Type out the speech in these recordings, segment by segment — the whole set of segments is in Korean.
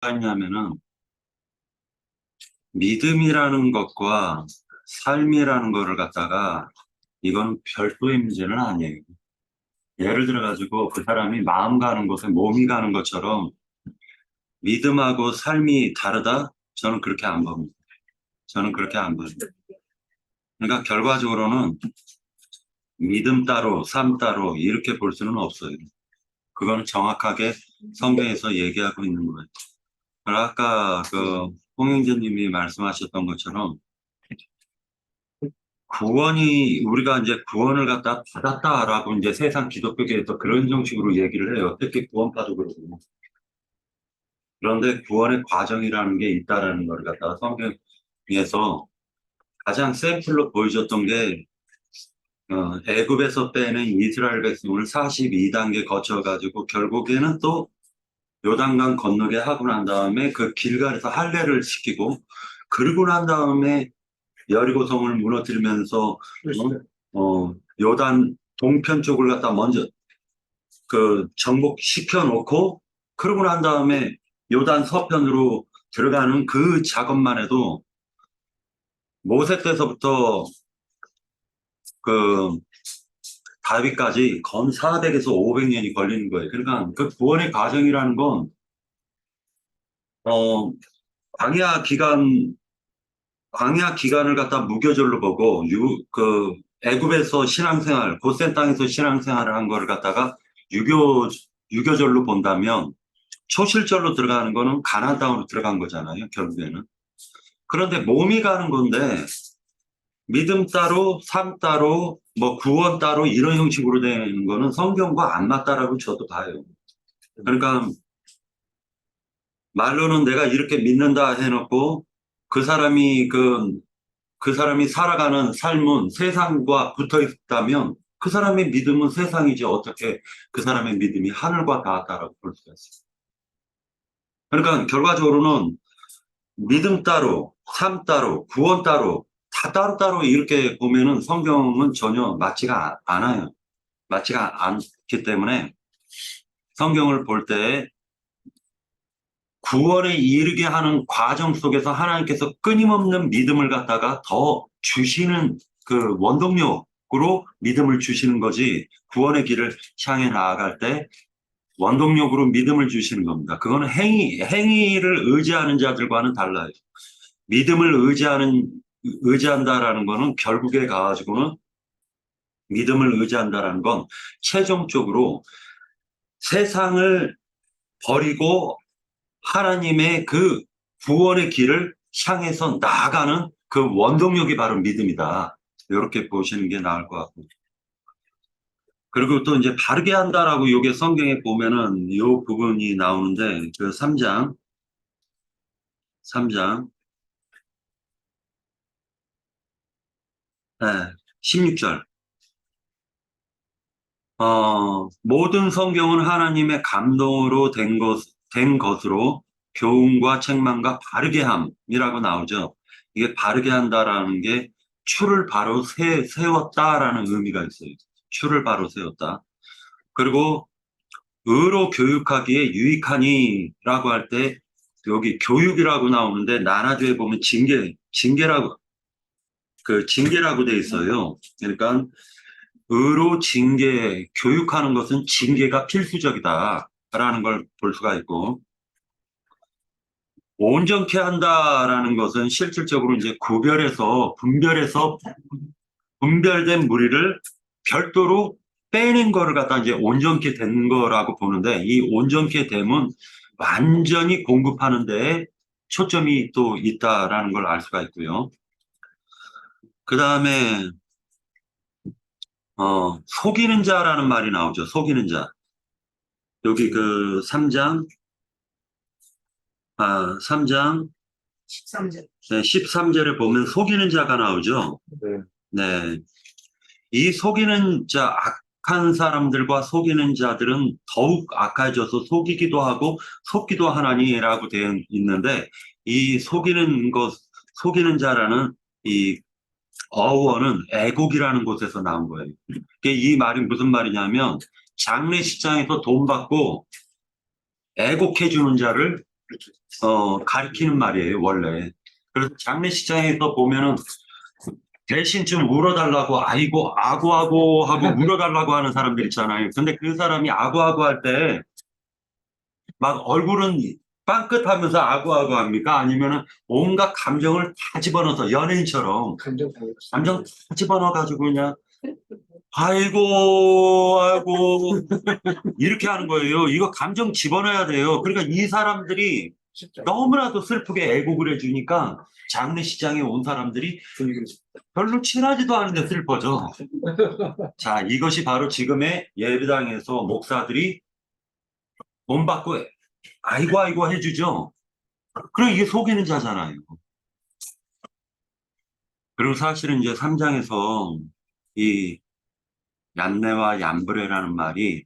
했냐면은 믿음이라는 것과 삶이라는 거를 갖다가 이건 별도의 문제는 아니에요. 예를 들어 가지고 그 사람이 마음 가는 곳에 몸이 가는 것처럼 믿음하고 삶이 다르다? 저는 그렇게 안 봅니다. 저는 그렇게 안 봐요. 그러니까 결과적으로는 믿음 따로, 삶 따로 이렇게 볼 수는 없어요. 그거는 정확하게 성경에서 얘기하고 있는 거예요. 아까 홍영재님이 말씀하셨던 것처럼 우리가 이제 구원을 갖다 받았다라고 이제 세상 기독교계에서 그런 형식으로 얘기를 해요. 특히 구원파도 그러고. 그런데 구원의 과정이라는 게 있다라는 걸 갖다가 성경에서 가장 샘플로 보여줬던 게 애굽에서 빼낸 이스라엘 백성을 42단계 거쳐가지고 결국에는 또 요단강 건너게 하고 난 다음에 그 길갈에서 할례를 시키고 그러고 난 다음에 여리고성을 무너뜨리면서 요단 동편 쪽을 갖다 먼저 정복시켜 놓고 그러고 난 다음에 요단 서편으로 들어가는 그 작업만 해도 모세 때서부터 그 다윗까지 건 400에서 500년이 걸리는 거예요. 그러니까 그 구원의 과정이라는 건 광야 기간을 갖다 무교절로 보고 애굽에서 신앙생활, 고센 땅에서 신앙생활을 한 거를 갖다가 유교절로 본다면 초실절로 들어가는 거는 가나안 땅으로 들어간 거잖아요, 결국에는. 그런데 몸이 가는 건데 믿음 따로, 삶 따로, 뭐 구원 따로 이런 형식으로 되는 거는 성경과 안 맞다라고 저도 봐요. 그러니까 말로는 내가 이렇게 믿는다 해놓고 그 사람이 살아가는 삶은 세상과 붙어 있다면 그 사람의 믿음은 세상이지 어떻게 그 사람의 믿음이 하늘과 닿았다라고 볼 수가 있어요. 그러니까 결과적으로는 믿음 따로, 삶 따로, 구원 따로 다 따로따로 이렇게 보면은 성경은 전혀 맞지가 않아요. 맞지가 않기 때문에 성경을 볼 때 구원에 이르게 하는 과정 속에서 하나님께서 끊임없는 믿음을 갖다가 더 주시는 그 원동력으로 믿음을 주시는 거지 구원의 길을 향해 나아갈 때 원동력으로 믿음을 주시는 겁니다. 그거는 행위를 의지하는 자들과는 달라요. 믿음을 의지한다라는 거는 결국에 가가지고는 믿음을 의지한다라는 건 최종적으로 세상을 버리고 하나님의 그 구원의 길을 향해서 나아가는 그 원동력이 바로 믿음이다. 이렇게 보시는 게 나을 것 같고. 그리고 또 이제 바르게 한다라고 요게 성경에 보면은 요 부분이 나오는데 그 3장 네, 16절. 모든 성경은 하나님의 감동으로 된 것으로 교훈과 책망과 바르게 함이라고 나오죠. 이게 바르게 한다라는 게 추를 바로 세웠다라는 의미가 있어요. 추를 바로 세웠다. 그리고 의로 교육하기에 유익하니라고 할 때 여기 교육이라고 나오는데 나라조에 보면 징계라고 돼 있어요. 그러니까 의로 교육하는 것은 징계가 필수적이다라는 걸 볼 수가 있고, 온전케 한다라는 것은 실질적으로 이제 분별된 무리를 별도로 빼낸 거를 갖다 이제 온전케 된 거라고 보는데, 이 온전케 됨은 완전히 공급하는 데에 초점이 또 있다라는 걸 알 수가 있고요. 그 다음에 속이는 자라는 말이 나오죠. 속이는 자. 여기 그 3장 13절. 네, 13절에 보면 속이는 자가 나오죠. 네. 네. 이 속이는 자, 악한 사람들과 속이는 자들은 더욱 악해져서 속이기도 하고 속기도 하나니라고 되어 있는데 이 속이는 자라는 이 어원은 애곡이라는 곳에서 나온 거예요. 이 말이 무슨 말이냐면 장례식장에서 돈 받고 애곡해 주는 자를 가리키는 말이에요, 원래. 그래서 장례식장에서 보면은 대신 좀 울어달라고, 아이고, 아구아구 하고 울어달라고 하는 사람들 있잖아요. 근데 그 사람이 아구아구 할 때 막 얼굴은 빵긋하면서 아구아구 합니까? 아니면은 온갖 감정을 다 집어넣어서 연예인처럼 감정 다 집어넣어가지고 그냥 아이고, 아이고, 이렇게 하는 거예요. 이거 감정 집어넣어야 돼요. 그러니까 이 사람들이 너무나도 슬프게 애곡을 해주니까 장례식장에 온 사람들이 별로 친하지도 않은데 슬퍼져. 자, 이것이 바로 지금의 예배당에서 목사들이 돈 받고 아이고, 아이고 해주죠. 그럼 이게 속이는 자잖아요. 그리고 사실은 이제 3장에서 이 얀네와 얀브레라는 말이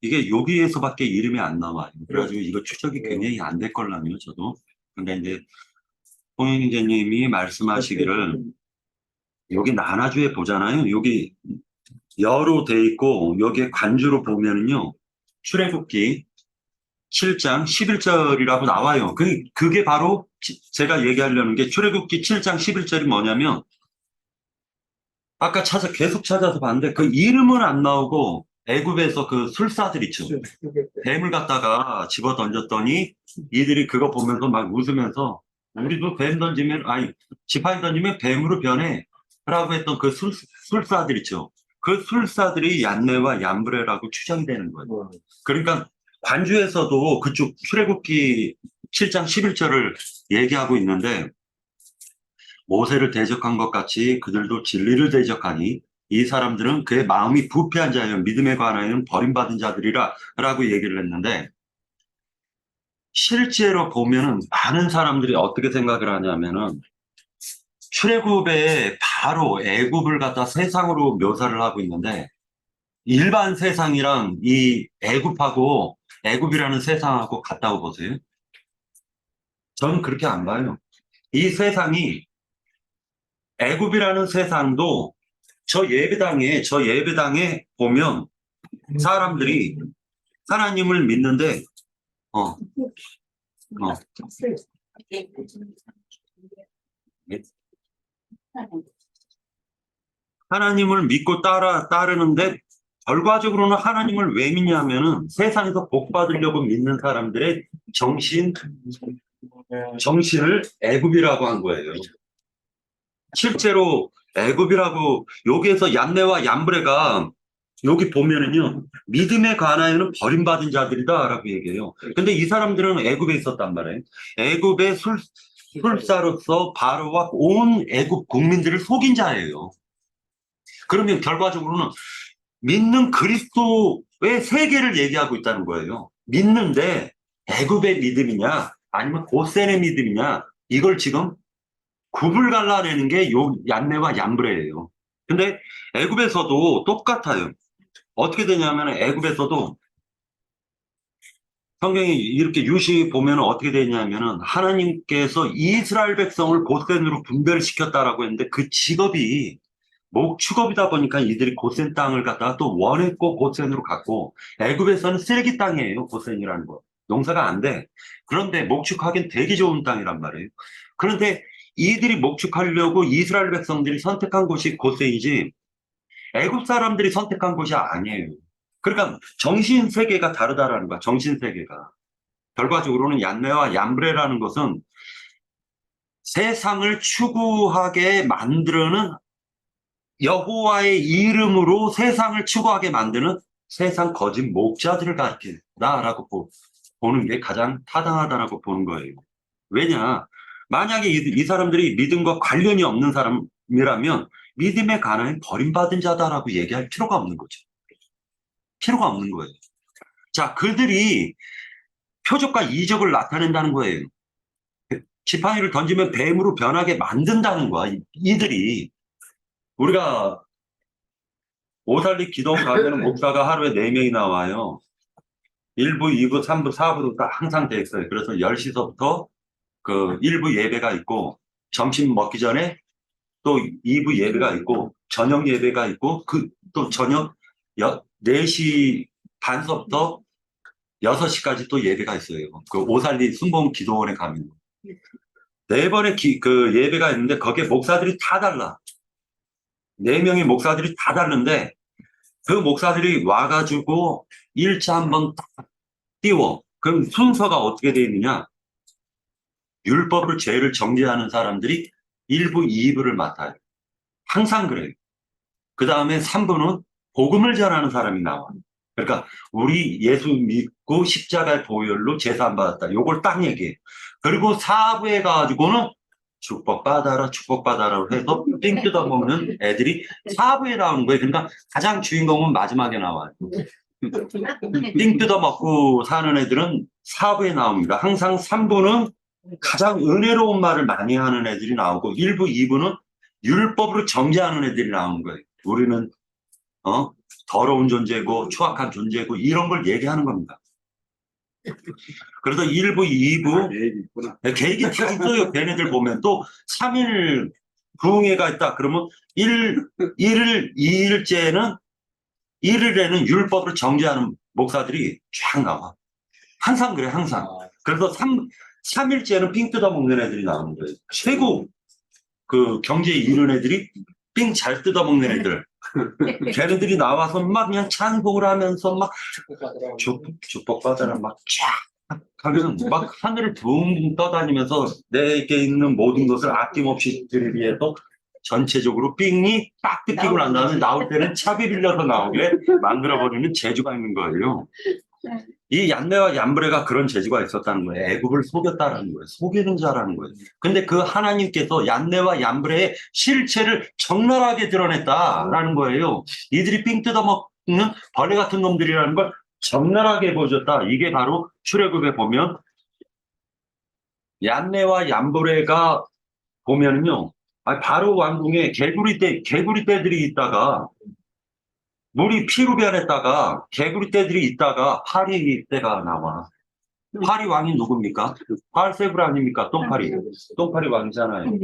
이게 여기에서밖에 이름이 안 나와요. 그래가지고 이거 추적이 굉장히 안 될 걸라요, 저도. 근데 이제 홍영재님이 말씀하시기를 여기 나나주에 보잖아요. 여기 여로 돼 있고 여기에 관주로 보면은요. 출애굽기 7장 11절이라고 나와요. 그게 바로 제가 얘기하려는 게 출애굽기 7장 11절이 뭐냐면 아까 계속 찾아서 봤는데 그 이름은 안 나오고 애굽에서 그 술사들 있죠. 뱀을 갖다가 집어 던졌더니 이들이 그거 보면서 막 웃으면서 우리도 뱀 던지면 아니 지팡이 던지면 뱀으로 변해 라고 했던 그 술사들 있죠. 그 술사들이 얀네와 얀브레라고 추정이 되는 거예요. 그러니까 관주에서도 그쪽 출애굽기 7장 11절을 얘기하고 있는데 모세를 대적한 것 같이 그들도 진리를 대적하니 이 사람들은 그의 마음이 부패한 자여 믿음에 관하여는 버림받은 자들이라 라고 얘기를 했는데 실제로 보면은 많은 사람들이 어떻게 생각을 하냐면은 출애굽에 바로 애굽을 갖다 세상으로 묘사를 하고 있는데 일반 세상이랑 이 애굽하고 애굽이라는 세상하고 같다고 보세요. 저는 그렇게 안 봐요. 이 세상이 애굽이라는 세상도 저 예배당에 보면 사람들이 하나님을 믿는데 어, 어, 하나님을 믿고 따르는데 결과적으로는 하나님을 왜 믿냐면은 세상에서 복 받으려고 믿는 사람들의 정신을 애굽이라고 한 거예요. 실제로 애굽이라고 여기에서 얀네와 얀브레가 여기 보면은요 믿음에 관하여는 버림받은 자들이다라고 얘기해요. 근데 이 사람들은 애굽에 있었단 말이에요. 애굽의 술사로서 바로와 온 애굽 국민들을 속인 자예요. 그러면 결과적으로는 믿는 그리스도의 세계를 얘기하고 있다는 거예요. 믿는데 애굽의 믿음이냐 아니면 고센의 믿음이냐 이걸 지금 굽을 갈라내는 게 요 얀네와 얀브레예요. 근데 애굽에서도 똑같아요. 어떻게 되냐면 애굽에서도 성경이 이렇게 유시 보면 어떻게 되냐면은 하나님께서 이스라엘 백성을 고센으로 분배를 시켰다라고 했는데 그 직업이 목축업이다 보니까 이들이 고센 땅을 갖다가 또 원했고 고센으로 갔고 애굽에서는 쓰레기 땅이에요. 고센이라는 거. 농사가 안 돼. 그런데 목축하기엔 되게 좋은 땅이란 말이에요. 그런데 이들이 목축하려고 이스라엘 백성들이 선택한 곳이 고센이지 애굽 사람들이 선택한 곳이 아니에요. 그러니까 정신 세계가 다르다라는 거야. 정신 세계가. 결과적으로는 얀네와 얀브레라는 것은 세상을 추구하게 만드는 여호와의 이름으로 세상을 추구하게 만드는 세상 거짓 목자들을 가리킨다라고 보는 게 가장 타당하다라고 보는 거예요. 왜냐? 만약에 이 사람들이 믿음과 관련이 없는 사람이라면 믿음에 관한 버림받은 자다라고 얘기할 필요가 없는 거죠. 필요가 없는 거예요. 자, 그들이 표적과 이적을 나타낸다는 거예요. 지팡이를 던지면 뱀으로 변하게 만든다는 거야. 이들이. 우리가 오살리 기도 가면 목사가 하루에 4명이 나와요. 1부, 2부, 3부, 4부도 다 항상 돼 있어요. 그래서 10시서부터 그 1부 예배가 있고 점심 먹기 전에 또 2부 예배가 있고 저녁 예배가 있고 또 저녁 4시 반서부터 6시까지 또 예배가 있어요. 그 오살리 순복음 기도원에 가면. 4번의 그 예배가 있는데 거기에 목사들이 다 달라. 4명의 목사들이 다 다른데 그 목사들이 와가지고 일차 한번 딱 띄워. 그럼 순서가 어떻게 되어 있느냐? 율법을 죄를 정죄하는 사람들이 1부, 2부를 맡아요. 항상 그래요. 그 다음에 3부는 복음을 전하는 사람이 나와. 그러니까 우리 예수 믿고 십자가의 보혈로 제사함 받았다. 요걸 딱 얘기해. 그리고 4부에 가가지고는 축복받아라, 축복받아라 해서 삥 뜯어먹는 애들이 4부에 나오는 거예요. 그러니까 가장 주인공은 마지막에 나와요. 삥 뜯어먹고 사는 애들은 4부에 나옵니다. 항상 3부는 가장 은혜로운 말을 많이 하는 애들이 나오고 1부, 2부는 율법으로 정죄하는 애들이 나오는 거예요. 우리는 더러운 존재고 추악한 존재고 이런 걸 얘기하는 겁니다. 그래서 1부, 2부 계획이 다 있어요. 걔네들 보면 또 3일 부흥회가 있다. 그러면 2일째는 1일에는 율법으로 정죄하는 목사들이 쫙 나와. 항상 그래, 항상. 그래서 3일째는 삥 뜯어먹는 애들이 나오는 거예요. 최고 그 경제에 이른 애들이 삥 잘 뜯어먹는 애들. 걔네들이 나와서 막 그냥 찬송을 하면서 막 축복받아라 막 쫙 하면 막 하늘을 붕붕 떠다니면서 내게 있는 모든 것을 아낌없이 드리기 위해서 전체적으로 삥이 딱 뜯기고 난 다음에 나올 때는 차비 빌려서 나오게 만들어버리는 재주가 있는 거예요. 이 얀네와 얀브레가 그런 재주가 있었다는 거예요. 애굽을 속였다는 거예요. 속이는 자라는 거예요. 근데 그 하나님께서 얀네와 얀브레의 실체를 적나라하게 드러냈다라는 거예요. 이들이 삥 뜯어먹는 벌레 같은 놈들이라는 걸 적나라하게 보여줬다. 이게 바로 출애굽에 보면 얀네와 얀브레가 보면은요. 바로 왕궁에 개구리떼들이 있다가 물이 피로 변했다가 개구리떼들이 있다가 파리떼가 나와. 파리 왕이 누굽니까? 바알세불 아닙니까? 똥파리 왕이잖아요.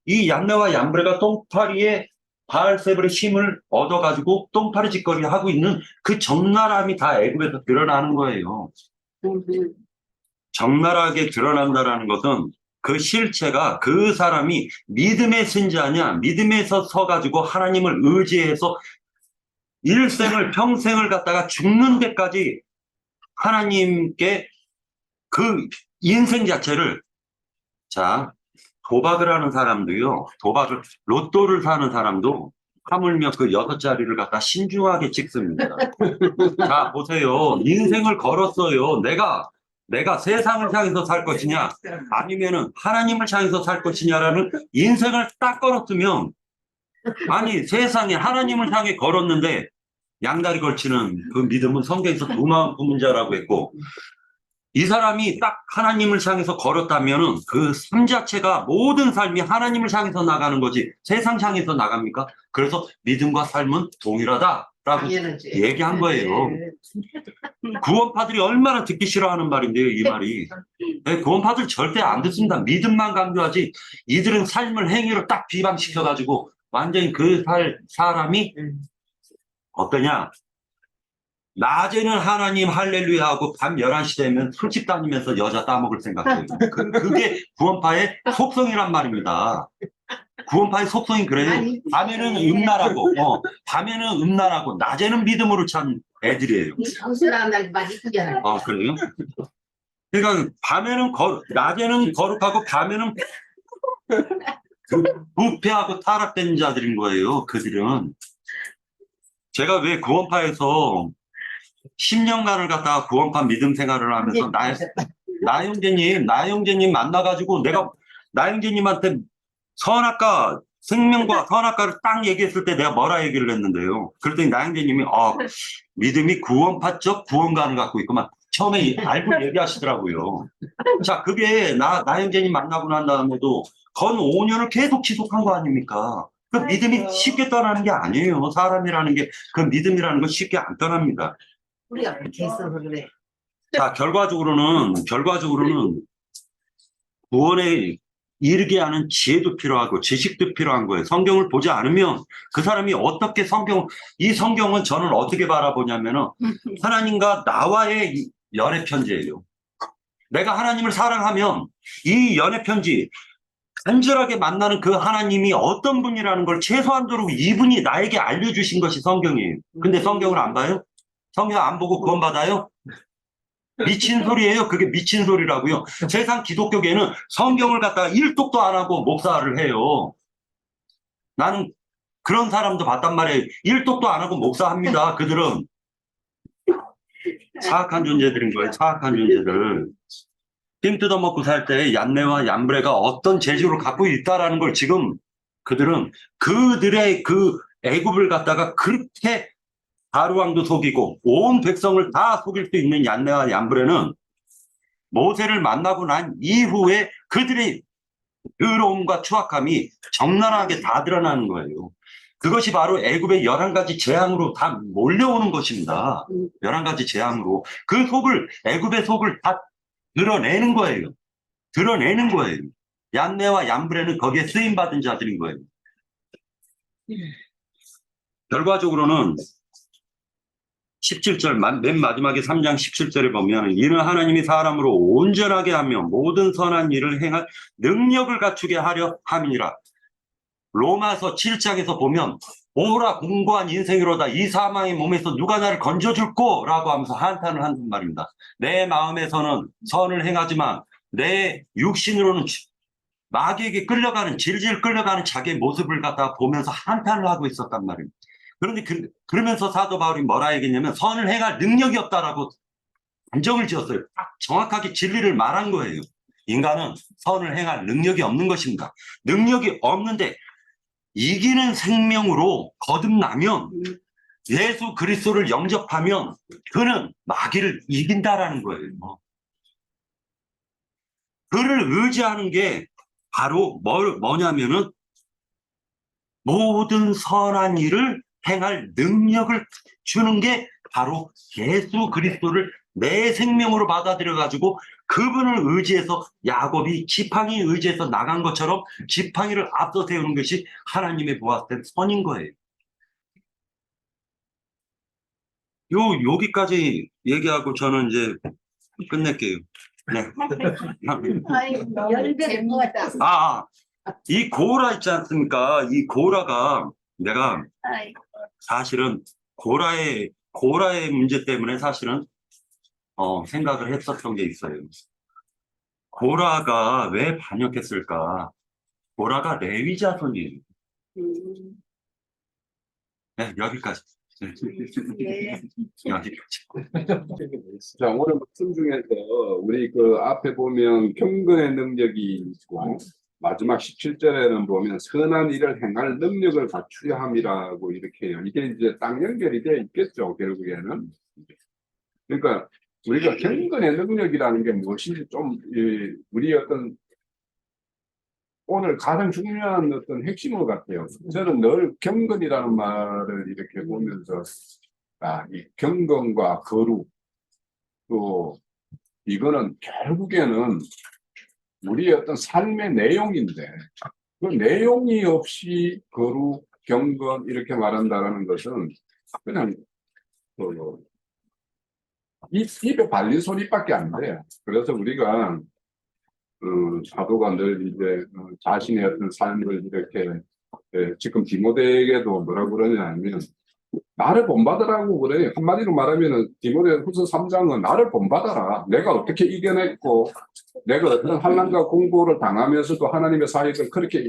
이 얀네와 얀브레가 똥파리의 바알세불의 힘을 얻어가지고 똥파리 짓거리 하고 있는 그 적나라함이 다 애굽에서 드러나는 거예요. 적나라하게 드러난다라는 것은 그 실체가 그 사람이 믿음의 신자냐, 믿음에서 서가지고 하나님을 의지해서 일생을 평생을 갖다가 죽는 데까지 하나님께 그 인생 자체를 도박을 하는 사람도요. 로또를 사는 사람도 하물며 그 6자리를 갖다 신중하게 찍습니다. 자 보세요. 인생을 걸었어요. 내가 세상을 향해서 살 것이냐 아니면은 하나님을 향해서 살 것이냐라는 인생을 딱 걸었으면 아니 세상에 하나님을 향해 걸었는데 양다리 걸치는 그 믿음은 성경에서 두 마음 품은 자라고 했고 이 사람이 딱 하나님을 향해서 걸었다면은 그 삶 자체가 모든 삶이 하나님을 향해서 나가는 거지 세상 향해서 나갑니까? 그래서 믿음과 삶은 동일하다라고 얘기한 거예요. 구원파들이 얼마나 듣기 싫어하는 말인데요, 이 말이. 네, 구원파들 절대 안 듣습니다. 믿음만 강조하지 이들은 삶을 행위로 딱 비방시켜가지고 완전히 그 사람이 어떠냐? 낮에는 하나님 할렐루야 하고 밤 11시 되면 술집 다니면서 여자 따먹을 생각해요. 그게 구원파의 속성이란 말입니다. 구원파의 속성이 그래요. 밤에는 음란하고 낮에는 믿음으로 찬 애들이에요. 그래요? 그러니까 낮에는 거룩하고 밤에는 부패하고 타락된 자들인 거예요. 그들은. 제가 왜 구원파에서 10년간을 갖다가 구원파 믿음 생활을 하면서 나영재님 만나가지고 내가 나영재님한테 생명과 선악과를 딱 얘기했을 때 내가 뭐라 얘기를 했는데요. 그랬더니 나영재님이 믿음이 구원파적 구원관을 갖고 있구만. 처음에 알고 얘기하시더라고요. 자, 그게 나영재님 만나고 난 다음에도 건 5년을 계속 지속한 거 아닙니까? 그 믿음이 쉽게 떠나는 게 아니에요. 사람이라는 게 그 믿음이라는 건 쉽게 안 떠납니다. 우리가 그렇게 있어서 그래. 자, 결과적으로는 구원에 이르게 하는 지혜도 필요하고 지식도 필요한 거예요. 성경을 보지 않으면 그 사람이 어떻게 이 성경은 저는 어떻게 바라보냐면은 하나님과 나와의 연애 편지예요. 내가 하나님을 사랑하면 이 연애 편지 간절하게 만나는 그 하나님이 어떤 분이라는 걸 최소한도로 이분이 나에게 알려주신 것이 성경이에요. 근데 성경을 안 봐요? 성경 안 보고 구원받아요? 미친 소리예요. 그게 미친 소리라고요. 세상 기독교계는 성경을 갖다가 일독도 안 하고 목사를 해요. 나는 그런 사람도 봤단 말이에요. 일독도 안 하고 목사합니다. 그들은 사악한 존재들인 거예요. 사악한 존재들. 힘 뜯어먹고 살 때 얀네와 얀브레가 어떤 재주를 갖고 있다라는 걸 지금 그들은 그들의 그 애굽을 갖다가 그렇게 바로왕도 속이고 온 백성을 다 속일 수 있는 얀네와 얀브레는 모세를 만나고 난 이후에 그들의 더러움과 추악함이 적나라하게 다 드러나는 거예요. 그것이 바로 애굽의 11가지 재앙으로 다 몰려오는 것입니다. 11가지 재앙으로. 그 속을, 애굽의 속을 다 드러내는 거예요. 드러내는 거예요. 얀네와 얀브레는 거기에 쓰임받은 자들인 거예요. 결과적으로는 17절, 맨 마지막에 3장 17절에 보면 이는 하나님이 사람으로 온전하게 하며 모든 선한 일을 행할 능력을 갖추게 하려 함이니라. 로마서 7장에서 보면 오라 공고한 인생이로다 이 사망의 몸에서 누가 나를 건져줄꼬 라고 하면서 한탄을 한단 말입니다. 내 마음에서는 선을 행하지만 내 육신으로는 마귀에게 끌려가는 질질 끌려가는 자기의 모습을 갖다 보면서 한탄을 하고 있었단 말입니다. 그런데 그러면서 사도 바울이 뭐라 얘기했냐면 선을 행할 능력이 없다라고 단정을 지었어요. 딱 정확하게 진리를 말한 거예요. 인간은 선을 행할 능력이 없는 것입니다. 능력이 없는데 이기는 생명으로 거듭나면 예수 그리스도를 영접하면 그는 마귀를 이긴다라는 거예요. 그를 의지하는 게 바로 뭐냐면은 모든 선한 일을 행할 능력을 주는 게 바로 예수 그리스도를 내 생명으로 받아들여 가지고 그분을 의지해서 야곱이 지팡이 의지해서 나간 것처럼 지팡이를 앞서 세우는 것이 하나님의 보았을 때 선인 거예요. 여기까지 얘기하고 저는 이제 끝낼게요. 네. 이 고라 있지 않습니까? 이 고라가 내가 사실은 고라의 문제 때문에 사실은 생각을 했었던 게 있어요. 고라가 왜 반역했을까? 고라가 레위 자손이에요. 네, 여기까지. 네. 여기까지. 자, 오늘 말씀 중에서 우리 그 앞에 보면 경건의 능력이 있고 마지막 17절에는 보면 선한 일을 행할 능력을 갖추려 함이라고 이렇게 해요. 이게 이제 딱 연결이 되어 있겠죠, 결국에는. 그러니까 우리가 경건의 능력이라는 게 무엇인지 좀 우리 어떤 오늘 가장 중요한 어떤 핵심어 같아요. 저는 늘 경건이라는 말을 이렇게 보면서 이 경건과 거룩 또 이거는 결국에는 우리의 어떤 삶의 내용인데 그 내용이 없이 거룩, 경건 이렇게 말한다라는 것은 그냥 입에 발린 소리밖에 안 돼요. 그래서 우리가 사도가 늘 이제 자신의 어떤 삶을 이렇게 지금 디모데에게도 뭐라고 그러냐면 나를 본받으라고 그래. 한마디로 말하면은 디모데후서 3장은 나를 본받아라. 내가 어떻게 이겨냈고 내가 어떤 환난과 공고를 당하면서도 하나님의 사역을 그렇게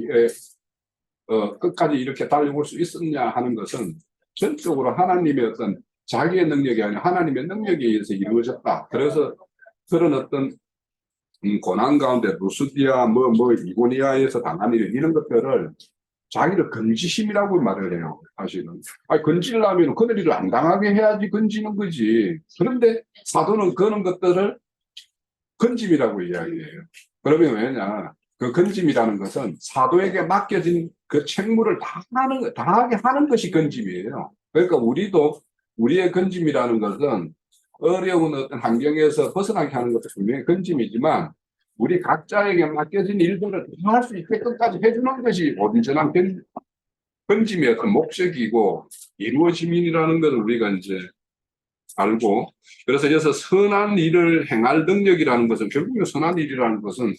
끝까지 이렇게 달려올 수 있었냐 하는 것은 전적으로 하나님의 어떤 자기의 능력이 아니라 하나님의 능력에 의해서 이루어졌다. 그래서 그런 어떤 고난 가운데 루스디아 이고니아에서 당한 일 이런 것들을 자기를 건지심이라고 말을 해요. 사실은 건지려면 그들 일을 안 당하게 해야지 건지는 거지. 그런데 사도는 그런 것들을 건짐이라고 이야기해요. 그러면 왜냐, 그 건짐이라는 것은 사도에게 맡겨진 그 책무를 다하게 하는 것이 건짐이에요. 그러니까 우리도 우리의 건짐이라는 것은 어려운 어떤 환경에서 벗어나게 하는 것도 분명히 건짐이지만 우리 각자에게 맡겨진 일들을 다 할 수 있게끔까지 해주는 것이 온전한 건짐의 어떤 목적이고 이루어짐이라는 것을 우리가 이제 알고, 그래서 여기서 선한 일을 행할 능력이라는 것은, 결국에 선한 일이라는 것은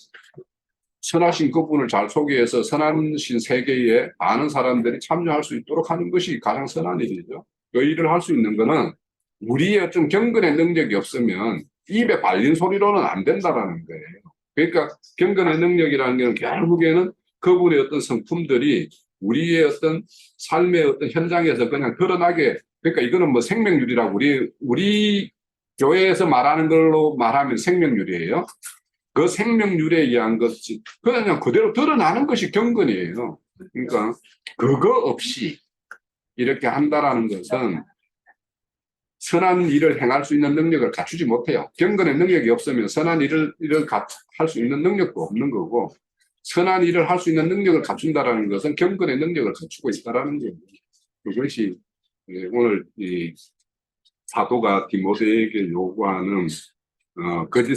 선하신 그분을 잘 소개해서 선하신 세계에 많은 사람들이 참여할 수 있도록 하는 것이 가장 선한 일이죠. 그 일을 할 수 있는 거는 우리의 어떤 경건의 능력이 없으면 입에 발린 소리로는 안 된다라는 거예요. 그러니까 경건의 능력이라는 게 결국에는 그분의 어떤 성품들이 우리의 어떤 삶의 어떤 현장에서 그냥 드러나게, 그러니까 이거는 뭐 생명률이라고 우리 교회에서 말하는 걸로 말하면 생명률이에요. 그 생명률에 의한 것이 그냥 그대로 드러나는 것이 경건이에요. 그러니까 그거 없이 이렇게 한다라는 것은 선한 일을 행할 수 있는 능력을 갖추지 못해요. 경건의 능력이 없으면 선한 일을 할 수 있는 능력도 없는 거고, 선한 일을 할 수 있는 능력을 갖춘다라는 것은 경건의 능력을 갖추고 있다라는 거예요. 그것이 오늘 이 사도가 디모데에게 요구하는 거짓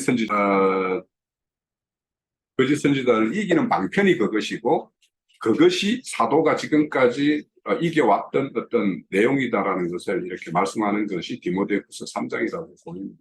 선지자를 이기는 방편이 그것이고, 그것이 사도가 지금까지 이겨왔던 어떤 내용이다라는 것을 이렇게 말씀하는 것이 디모데후서 3장이라고 보입니다.